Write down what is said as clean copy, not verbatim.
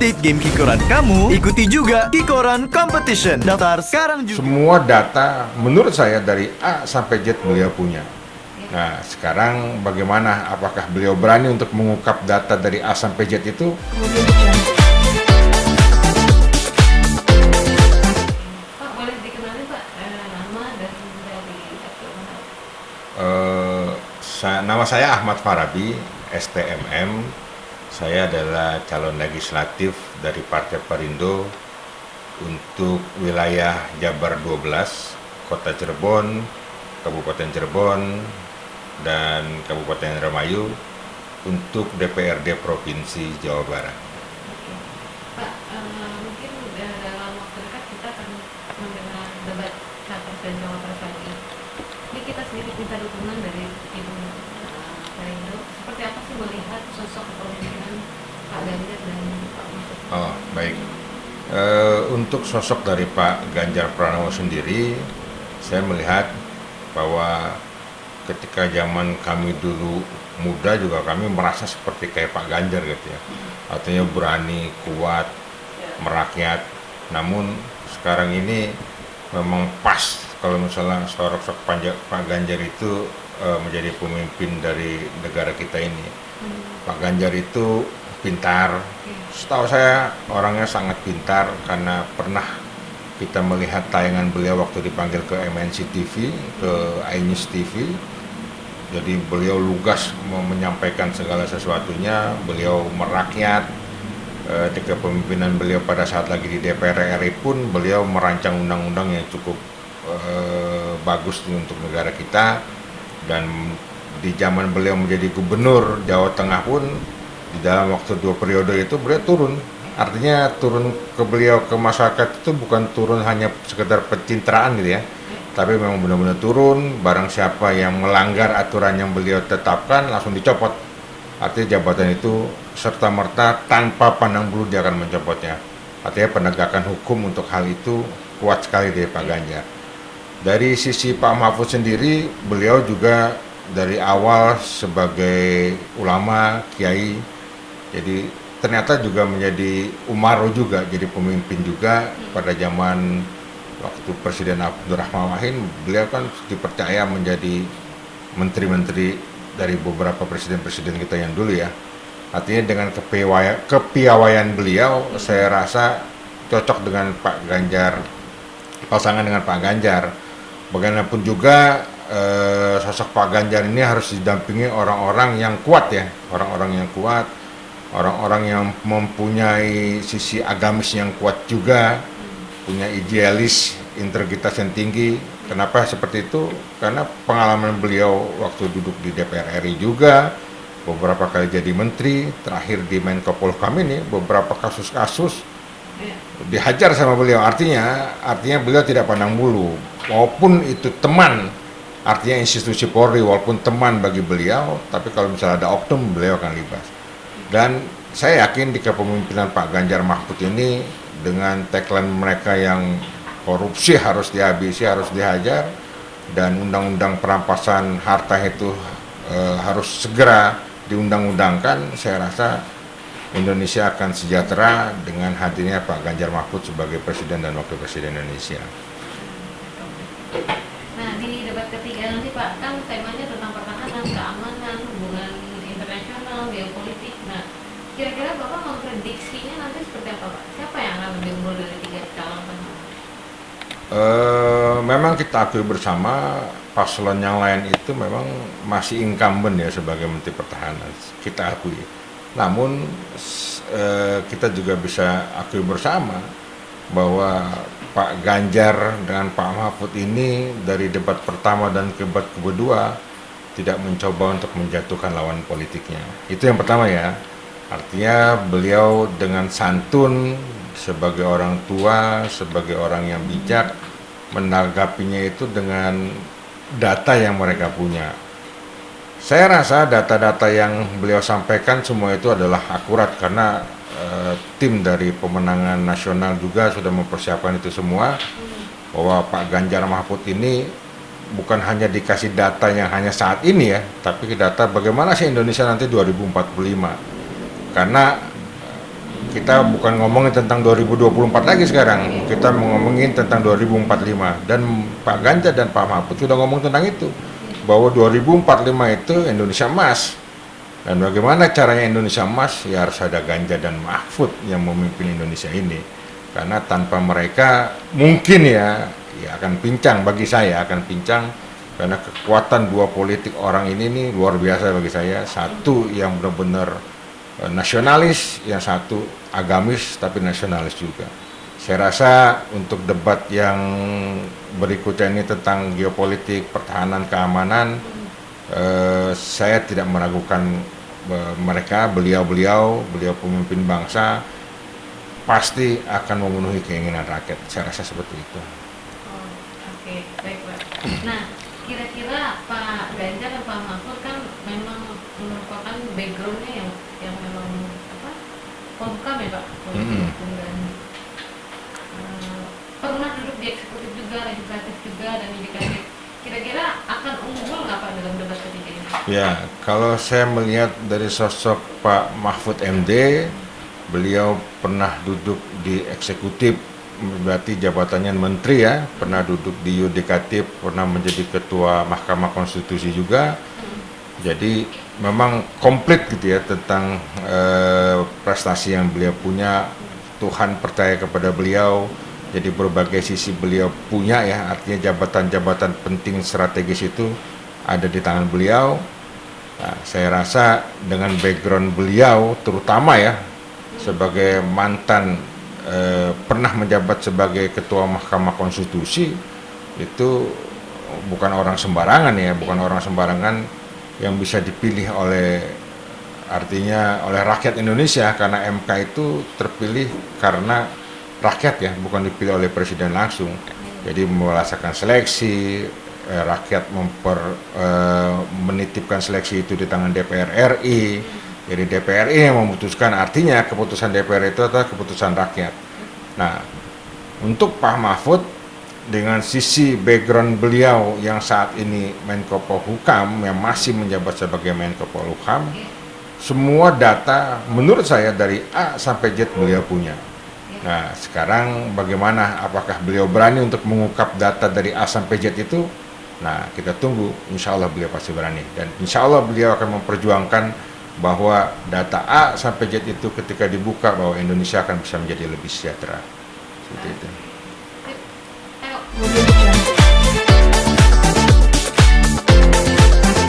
update game Kikoran kamu, ikuti juga Kikoran Competition. Daftar sekarang juga. Semua data menurut saya dari A sampai Z beliau punya. Nah, sekarang bagaimana? Apakah beliau berani untuk mengungkap data dari A sampai Z itu? Pak, boleh dikenali Pak nama dan dari mana? Nama saya Ahmad Farabi, STMM. Saya adalah calon legislatif dari Partai Perindo untuk wilayah Jabar 12, Kota Cirebon, Kabupaten Cirebon, dan Kabupaten Indramayu untuk DPRD Provinsi Jawa Barat. Pak, mungkin dalam waktu dekat kita akan mendengar debat capres dan cawapres lagi. Ini kita sedikit minta dukungan dari tim Perindo. Seperti apa sih melihat sosok kepemimpinan Pak Ganjar dan Pak Mahfud? Oh, baik. Untuk sosok dari Pak Ganjar Pranowo sendiri, saya melihat bahwa ketika zaman kami dulu muda juga kami merasa seperti kayak Pak Ganjar gitu ya. Artinya berani, kuat, merakyat. Namun sekarang ini memang pas kalau misalnya sosok Pak Ganjar itu menjadi pemimpin dari negara kita ini. Pak Ganjar itu pintar. Setahu saya orangnya sangat pintar karena pernah kita melihat tayangan beliau waktu dipanggil ke MNC TV, ke iNews TV. Jadi beliau lugas menyampaikan segala sesuatunya, beliau merakyat. Di kepemimpinan beliau pada saat lagi di DPR RI pun beliau merancang undang-undang yang cukup bagus untuk negara kita. Dan di zaman beliau menjadi gubernur Jawa Tengah pun di dalam waktu 2 periode itu beliau turun. Artinya turun ke beliau ke masyarakat itu bukan turun hanya sekedar pencitraan gitu ya, tapi memang benar-benar turun. Barang siapa yang melanggar aturan yang beliau tetapkan langsung dicopot. Artinya jabatan itu serta-merta tanpa pandang bulu dia akan mencopotnya. Artinya penegakan hukum untuk hal itu kuat sekali dari Pak Ganjar. Dari sisi Pak Mahfud sendiri, beliau juga dari awal sebagai ulama, kiai, jadi ternyata juga menjadi umaro juga, jadi pemimpin juga pada zaman waktu Presiden Abdurrahman Wahid, beliau kan dipercaya menjadi menteri-menteri dari beberapa presiden-presiden kita yang dulu ya. Artinya dengan kepiawaian beliau, saya rasa cocok dengan Pak Ganjar, pasangan dengan Pak Ganjar. Bagaimanapun juga sosok Pak Ganjar ini harus didampingi orang-orang yang kuat ya, orang-orang yang kuat, orang-orang yang mempunyai sisi agamis yang kuat juga, punya idealis, integritas yang tinggi. Kenapa seperti itu? Karena pengalaman beliau waktu duduk di DPR RI juga, beberapa kali jadi menteri, terakhir di Menko Polhukam ini, beberapa kasus-kasus dihajar sama beliau. Artinya beliau tidak pandang bulu, walaupun itu teman, artinya institusi Polri walaupun teman bagi beliau, tapi kalau misalnya ada oknum beliau akan libas. Dan saya yakin di kepemimpinan Pak Ganjar Mahfud ini dengan tagline mereka yang korupsi harus dihabisi, harus dihajar, dan undang-undang perampasan harta itu harus segera diundang-undangkan, saya rasa Indonesia akan sejahtera dengan hadirnya Pak Ganjar Mahfud sebagai Presiden dan Wakil Presiden Indonesia. Nah, di debat ketiga nanti Pak, kan temanya tentang pertahanan, keamanan, hubungan internasional, geopolitik. Nah, kira-kira Bapak memprediksinya nanti seperti apa Pak? Siapa yang akan lebih unggul dari 3 calon pasangan? Memang kita akui bersama paslon yang lain itu memang masih incumbent ya sebagai Menteri Pertahanan, kita akui. Namun kita juga bisa akui bersama bahwa Pak Ganjar dengan Pak Mahfud ini dari debat pertama dan debat kedua tidak mencoba untuk menjatuhkan lawan politiknya. Itu yang pertama ya. Artinya beliau dengan santun sebagai orang tua, sebagai orang yang bijak, menanggapinya itu dengan data yang mereka punya. Saya rasa data-data yang beliau sampaikan semua itu adalah akurat karena tim dari pemenangan nasional juga sudah mempersiapkan itu semua, bahwa Pak Ganjar Mahfud ini bukan hanya dikasih data yang hanya saat ini ya, tapi data bagaimana sih Indonesia nanti 2045. Karena kita bukan ngomongin tentang 2024 lagi sekarang, kita ngomongin tentang 2045, dan Pak Ganjar dan Pak Mahfud sudah ngomong tentang itu, bahwa 2045 itu Indonesia emas. Dan bagaimana caranya Indonesia emas? Ya harus ada Ganjar dan Mahfud yang memimpin Indonesia ini, karena tanpa mereka mungkin ya akan pincang, bagi saya akan pincang, karena kekuatan dua politik orang ini nih luar biasa bagi saya. Satu yang benar-benar nasionalis, yang satu agamis tapi nasionalis juga. Saya rasa untuk debat yang berikutnya ini tentang geopolitik, pertahanan, keamanan, saya tidak meragukan mereka, beliau pemimpin bangsa pasti akan memenuhi keinginan rakyat. Saya rasa seperti itu. Oh, oke, baik Pak. Nah, kira-kira Pak Ganjar dan Pak Mahfud kan memang merupakan backgroundnya yang memang apa, Polhukam ya Pak, Polhukam, dan pernah duduk di eksekutif juga, legislatif juga, dan yudikatif. Kira-kira akan unggul nggak Pak dalam debat ketiga ini? Ya, kalau saya melihat dari sosok Pak Mahfud MD, beliau pernah duduk di eksekutif, berarti jabatannya menteri ya, pernah duduk di yudikatif, pernah menjadi ketua Mahkamah Konstitusi juga. Jadi memang komplit gitu ya tentang prestasi yang beliau punya. Tuhan percaya kepada beliau, jadi berbagai sisi beliau punya ya, artinya jabatan-jabatan penting strategis itu ada di tangan beliau. Nah, saya rasa dengan background beliau, terutama ya sebagai mantan pernah menjabat sebagai ketua Mahkamah Konstitusi, itu bukan orang sembarangan ya, bukan orang sembarangan yang bisa dipilih oleh, artinya oleh rakyat Indonesia, karena MK itu terpilih karena rakyat ya, bukan dipilih oleh presiden langsung. Jadi melaksanakan seleksi, rakyat menitipkan seleksi itu di tangan DPR RI. Jadi DPR RI yang memutuskan, artinya keputusan DPR itu adalah keputusan rakyat. Nah, untuk Pak Mahfud, dengan sisi background beliau yang saat ini Menko Polhukam, yang masih menjabat sebagai Menko Polhukam, semua data menurut saya dari A sampai Z beliau punya. Nah, sekarang bagaimana, apakah beliau berani untuk mengungkap data dari A sampai Z itu? Nah, kita tunggu, insya Allah beliau pasti berani. Dan insya Allah beliau akan memperjuangkan bahwa data A sampai Z itu ketika dibuka, bahwa Indonesia akan bisa menjadi lebih sejahtera. Seperti itu.